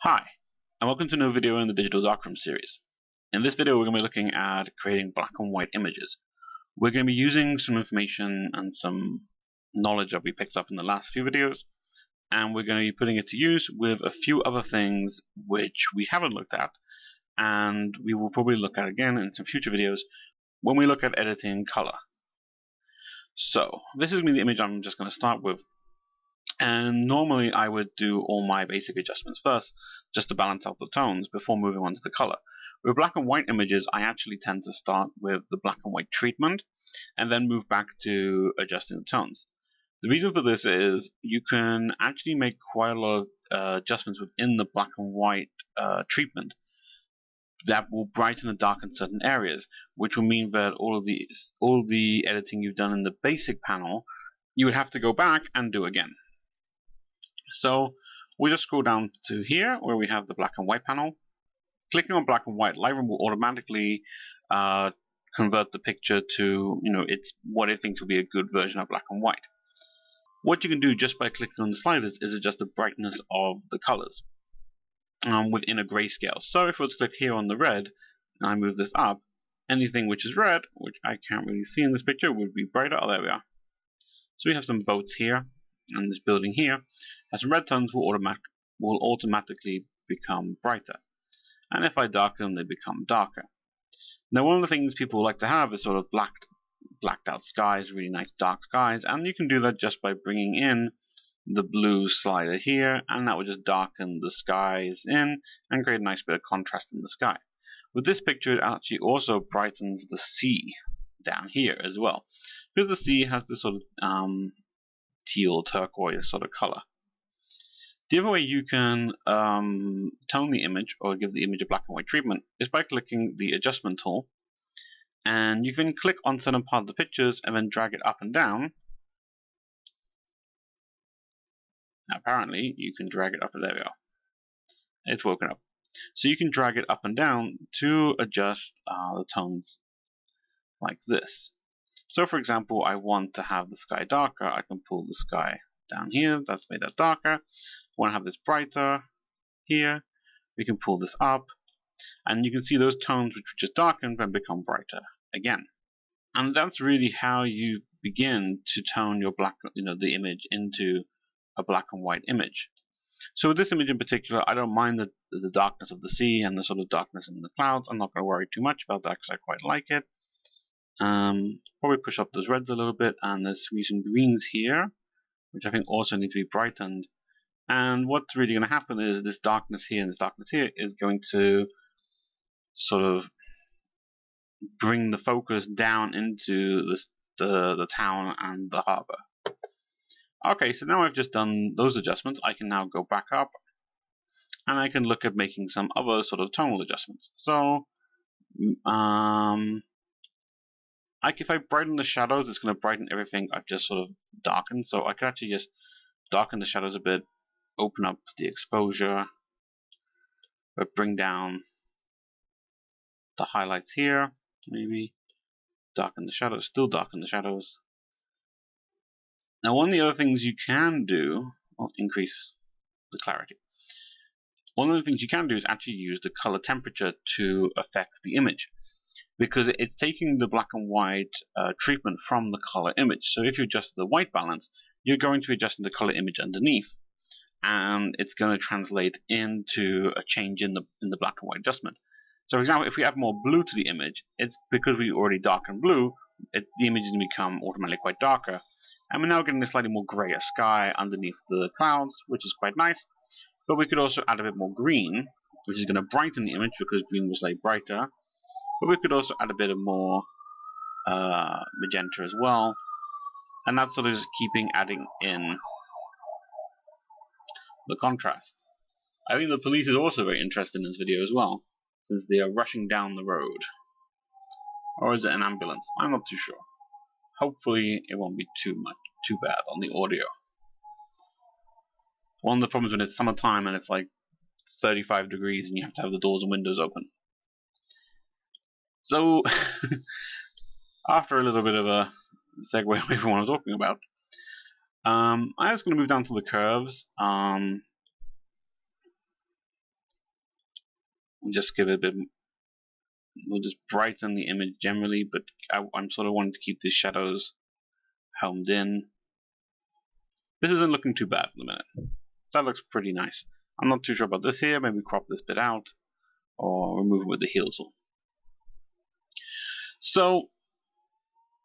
Hi, and welcome to a new video in the Digital Darkroom series. In this video we're going to be looking at creating black and white images. We're going to be using some information and some knowledge that we picked up in the last few videos, and we're going to be putting it to use with a few other things which we haven't looked at, and we will probably look at again in some future videos when we look at editing color. So, this is going to be the image I'm just going to start with. And normally I would do all my basic adjustments first, just to balance out the tones before moving on to the color. With black and white images, I actually tend to start with the black and white treatment, and then move back to adjusting the tones. The reason for this is you can actually make quite a lot of adjustments within the black and white treatment that will brighten and darken certain areas, which will mean that all the editing you've done in the basic panel, you would have to go back and do again. So we just scroll down to here where we have the black and white panel. Clicking on black and white, Lightroom will automatically convert the picture to it's what it thinks will be a good version of black and white. What you can do just by clicking on the sliders is adjust the brightness of the colors within a grayscale. So if I was to click here on the red and I move this up, anything which is red, which I can't really see in this picture, would be brighter. Oh, there we are. So we have some boats here, and this building here has some red tones will automatically become brighter. And if I darken them, they become darker. Now, one of the things people like to have is sort of blacked out skies, really nice dark skies, and you can do that just by bringing in the blue slider here, and that will just darken the skies in and create a nice bit of contrast in the sky. With this picture, it actually also brightens the sea down here as well, because the sea has this sort of teal turquoise sort of color. The other way you can tone the image or give the image a black and white treatment is by clicking the adjustment tool, and you can click on certain part of the pictures and then drag it up and down. Apparently you can drag it up, and there we go. It's woken up. So you can drag it up and down to adjust the tones like this. So for example, I want to have the sky darker. I can pull the sky down here. That's made that darker. I want to have this brighter here. We can pull this up, and you can see those tones which were just darkened then become brighter again. And that's really how you begin to tone your the image into a black and white image. So with this image in particular, I don't mind the darkness of the sea and the sort of darkness in the clouds. I'm not going to worry too much about that because I quite like it. Probably push up those reds a little bit, and there's some greens here, which I think also need to be brightened. And what's really going to happen is this darkness here and this darkness here is going to sort of bring the focus down into the town and the harbor. Okay, so now I've just done those adjustments. I can now go back up, and I can look at making some other sort of tonal adjustments. So if I brighten the shadows, it's going to brighten everything I've just sort of darkened. So I could actually just darken the shadows a bit, open up the exposure, but bring down the highlights here, maybe darken the shadows, still darken the shadows. Now, one of the other things you can do, well, increase the clarity. One of the things you can do is actually use the color temperature to affect the image, because it's taking the black and white treatment from the color image. So if you adjust the white balance, you're going to be adjusting the color image underneath, and it's going to translate into a change in the black and white adjustment. So for example, if we add more blue to the image, it's because we already darkened blue, the image is going to become automatically quite darker. And we're now getting a slightly more grayer sky underneath the clouds, which is quite nice. But we could also add a bit more green, which is going to brighten the image because green was like brighter. But we could also add a bit of more magenta as well. And that's sort of just adding in the contrast. I think the police is also very interested in this video as well, since they are rushing down the road. Or is it an ambulance? I'm not too sure. Hopefully it won't be too bad on the audio. One of the problems when it's summertime and it's like 35 degrees and you have to have the doors and windows open. So, after a little bit of a segue away from what I was talking about, I'm just going to move down to the curves. We'll just give it a bit. We'll just brighten the image generally, but I'm sort of wanting to keep the shadows homed in. This isn't looking too bad at the minute. That looks pretty nice. I'm not too sure about this here. Maybe crop this bit out or remove it with the heal tool. So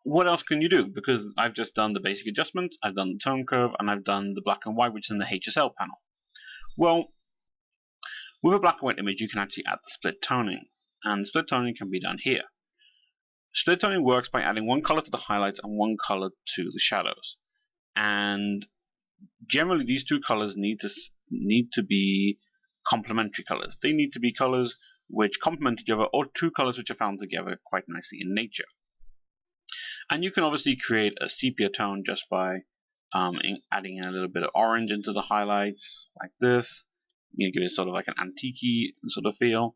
what else can you do? Because I've just done the basic adjustments, I've done the tone curve, and I've done the black and white, which is in the HSL panel. Well, with a black and white image, you can actually add the split toning, and split toning can be done here. Split toning works by adding one color to the highlights and one color to the shadows. And generally, these two colors need to be complementary colors. They need to be colors which complement each other, or two colors which are found together quite nicely in nature. And you can obviously create a sepia tone just by adding in a little bit of orange into the highlights, like this. You give it sort of like an antique-y sort of feel.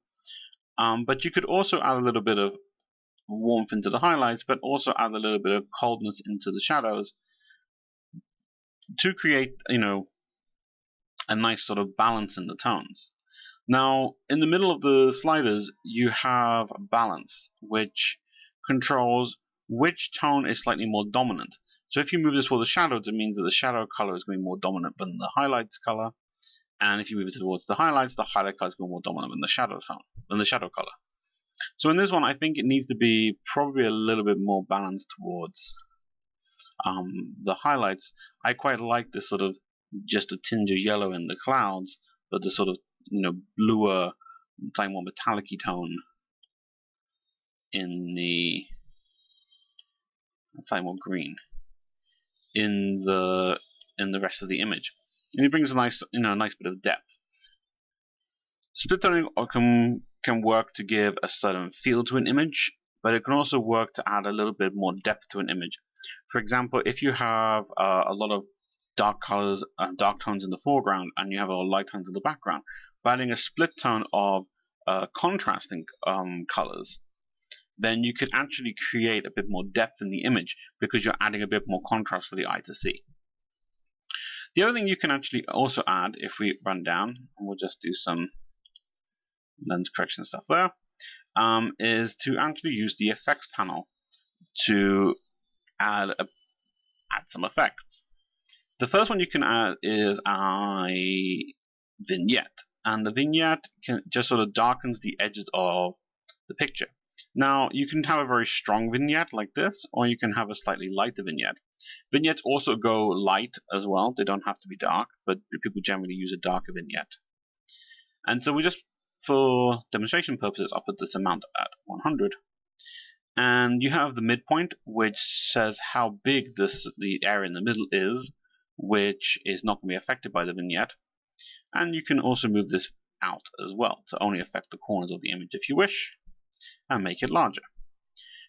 But you could also add a little bit of warmth into the highlights, but also add a little bit of coldness into the shadows to create, a nice sort of balance in the tones. Now, in the middle of the sliders, you have balance, which controls which tone is slightly more dominant. So if you move this for the shadows, it means that the shadow color is going to be more dominant than the highlights color. And if you move it towards the highlight color is going to be more dominant than the shadow color. So in this one, I think it needs to be probably a little bit more balanced towards the highlights. I quite like this sort of just a tinge of yellow in the clouds, but the sort of bluer, slightly more metallic-y tone in the slightly more green in the rest of the image. And it brings a nice nice bit of depth. Split toning can work to give a certain feel to an image, but it can also work to add a little bit more depth to an image. For example, if you have a lot of dark colors, dark tones in the foreground, and you have a lot of light tones in the background, by adding a split tone of contrasting colors, then you could actually create a bit more depth in the image because you're adding a bit more contrast for the eye to see. The other thing you can actually also add, if we run down, and we'll just do some lens correction stuff there, is to actually use the effects panel to add some effects. The first one you can add is a vignette, and the vignette just sort of darkens the edges of the picture. Now, you can have a very strong vignette like this, or you can have a slightly lighter vignette. Vignettes also go light as well. They don't have to be dark, but people generally use a darker vignette. And so we just, for demonstration purposes, I'll put this amount at 100. And you have the midpoint, which says how big the area in the middle is, which is not going to be affected by the vignette. And you can also move this out as well to only affect the corners of the image if you wish, and make it larger.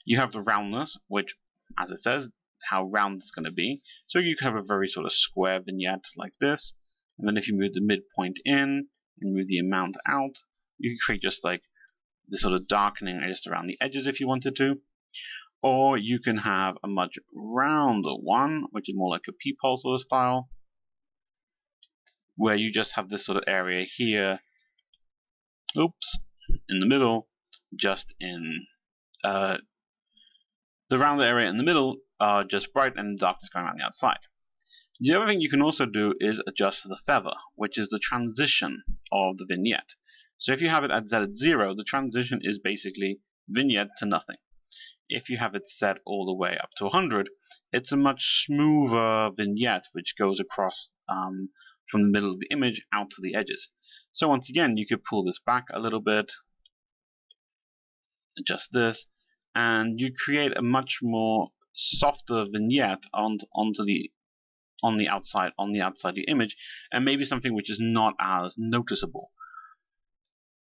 You have the roundness, which, as it says, how round it's going to be. So you can have a very sort of square vignette like this, and then if you move the midpoint in and move the amount out, you can create just like this sort of darkening just around the edges if you wanted to. Or you can have a much rounder one, which is more like a peephole sort of style, where you just have this sort of area here, in the middle, just in the round area in the middle are just bright and darkness going around the outside. The other thing you can also do is adjust the feather, which is the transition of the vignette. So if you have it set at 0, the transition is basically vignette to nothing. If you have it set all the way up to 100, it's a much smoother vignette which goes across from the middle of the image out to the edges. So once again, you could pull this back a little bit, adjust this, and you create a much more softer vignette on the outside of the image, and maybe something which is not as noticeable.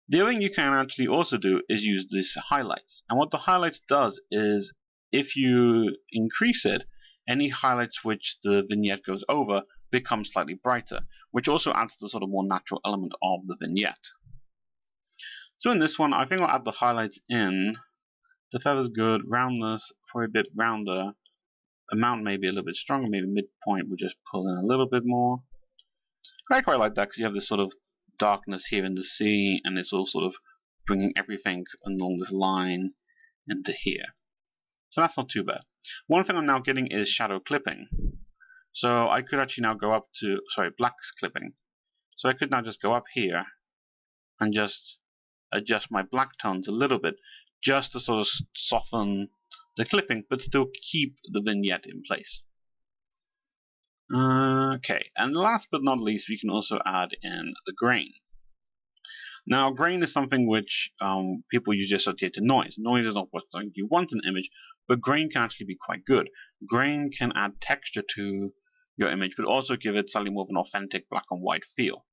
The other thing you can actually also do is use these highlights. And what the highlights does is, if you increase it, any highlights which the vignette goes over become slightly brighter, which also adds the sort of more natural element of the vignette. So in this one, I think I'll add the highlights in. The feather's good, roundness for a bit rounder, amount maybe a little bit stronger, maybe midpoint we'll just pull in a little bit more. I quite like that because you have this sort of darkness here in the sea, and it's all sort of bringing everything along this line into here. So that's not too bad. One thing I'm now getting is shadow clipping. So I could actually now go up to, black clipping. So I could now just go up here and just adjust my black tones a little bit, just to sort of soften the clipping, but still keep the vignette in place. Okay, and last but not least, we can also add in the grain. Now, grain is something which people usually associate to noise. Noise is not what you want in an image, but grain can actually be quite good. Grain can add texture to your image, but also give it slightly more of an authentic black and white feel.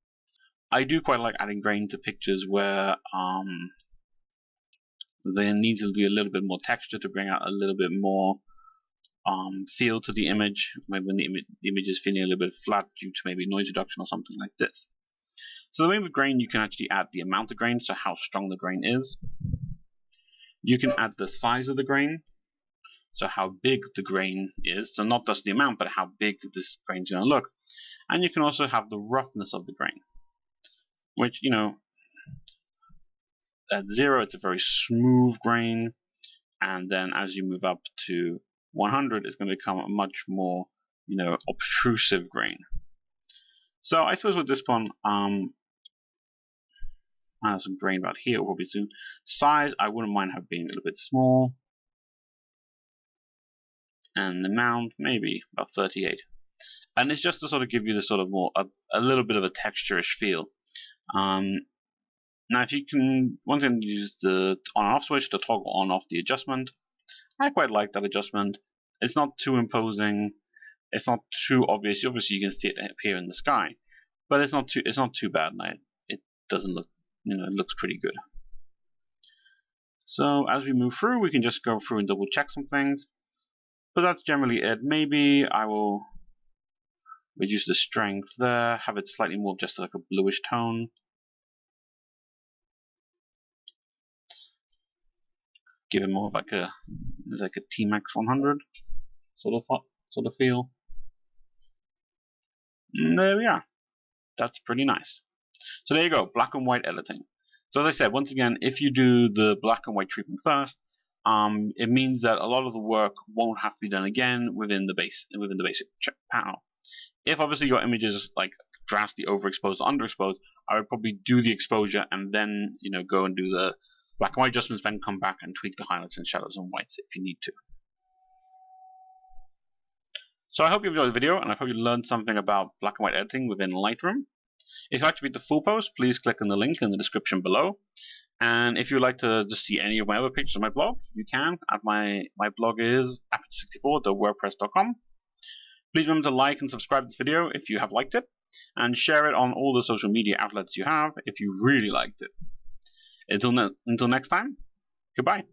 I do quite like adding grain to pictures where there needs to be a little bit more texture to bring out a little bit more feel to the image, maybe when the image is feeling a little bit flat due to maybe noise reduction or something like this. So the way with grain, you can actually add the amount of grain, so how strong the grain is. You can add the size of the grain, so how big the grain is, so not just the amount, but how big this grain is going to look. And you can also have the roughness of the grain, which, you know, at 0 it's a very smooth grain, and then as you move up to 100 it's going to become a much more, you know, obtrusive grain. So I suppose with this one, I have some grain about here, probably soon. Size, I wouldn't mind having being a little bit small. And the amount, maybe about 38. And it's just to sort of give you the sort of more, a little bit of a texture-ish feel. Now if you can, once again, use the on and off switch to toggle on and off the adjustment. I quite like that adjustment. It's not too imposing. It's not too obvious. Obviously you can see it appear in the sky. But it's not too bad, and it doesn't look, you know, it looks pretty good. So as we move through, we can just go through and double check some things. But that's generally it. Maybe I will reduce the strength there, have it slightly more just like a bluish tone. Give it more of like a T-Max 100 sort of feel. And there we are. That's pretty nice. So there you go, black and white editing. So as I said, once again, if you do the black and white treatment first, it means that a lot of the work won't have to be done again within the basic panel. If obviously your image is like drastically overexposed or underexposed, I would probably do the exposure and then, you know, go and do the black and white adjustments, then come back and tweak the highlights and shadows and whites if you need to. So I hope you enjoyed the video, and I hope you learned something about black and white editing within Lightroom. If you'd like to read the full post, please click on the link in the description below. And if you'd like to just see any of my other pictures on my blog, you can. My blog is aperture64.wordpress.com. Please remember to like and subscribe to this video if you have liked it, and share it on all the social media outlets you have if you really liked it. Until next time, goodbye.